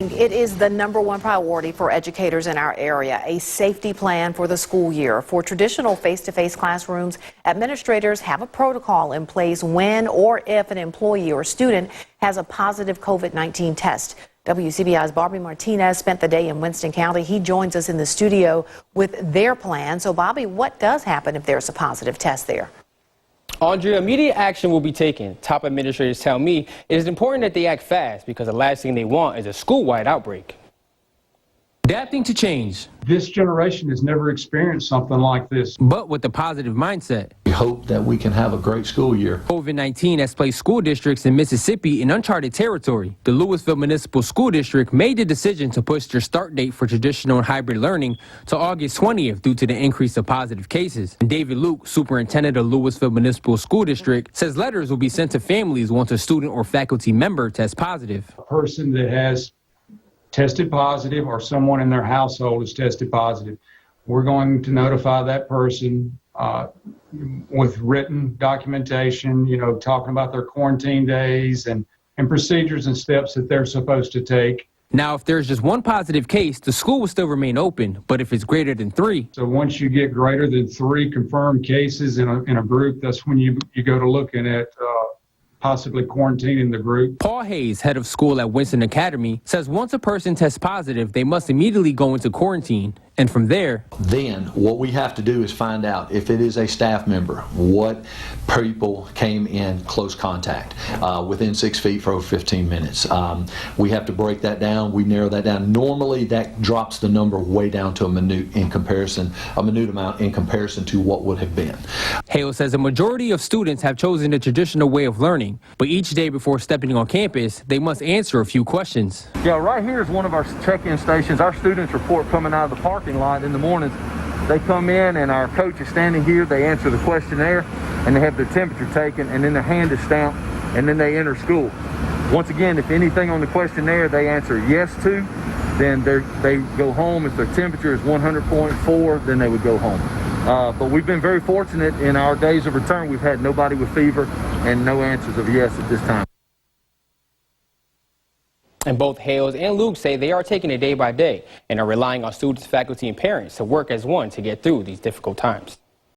It is the #1 priority for educators in our area, a safety plan for the school year. For traditional face-to-face classrooms, administrators have a protocol in place when or if an employee or student has a positive COVID-19 test. WCBI's Bobby Martinez spent the day in Winston County. He joins us in the studio with their plan. So, Bobby, what does happen if there's a positive test there? Andrea, immediate action will be taken. Top administrators tell me it is important that they act fast because the last thing they want is a school-wide outbreak. Adapting to change. This generation has never experienced something like this. But with a positive mindset. We hope that we can have a great school year. COVID-19 has placed school districts in Mississippi in uncharted territory. The Louisville Municipal School District made the decision to push their start date for traditional and hybrid learning to August 20th due to the increase of positive cases. And David Luke, superintendent of Louisville Municipal School District, says letters will be sent to families once a student or faculty member tests positive. A person that has tested positive or someone in their household has tested positive, we're going to notify that person with written documentation, talking about their quarantine days and procedures and steps that they're supposed to take. Now, if there's just one positive case, the school will still remain open, but if it's greater than 3. So once you get greater than 3 confirmed cases in a group, that's when you go to looking at possibly quarantining the group. Paul Hayes, head of school at Winston Academy, says once a person tests positive, they must immediately go into quarantine. And from there, then what we have to do is find out if it is a staff member, what people came in close contact within 6 feet for over 15 minutes. We have to break that down. We narrow that down. Normally that drops the number way down to a minute amount in comparison to what would have been. Hale says a majority of students have chosen the traditional way of learning, but each day before stepping on campus, they must answer a few questions. Yeah, right here is one of our check-in stations. Our students report coming out of the parking lot in the mornings. They come in and our coach is standing here. They answer the questionnaire and they have their temperature taken, and then their hand is stamped, and then they enter school. Once again, if anything on the questionnaire they answer yes to, then they go home. If their temperature is 100.4, then they would go home. But we've been very fortunate in our days of return. We've had nobody with fever and no answers of yes at this time. And both Hales and Luke say they are taking it day by day and are relying on students, faculty, and parents to work as one to get through these difficult times.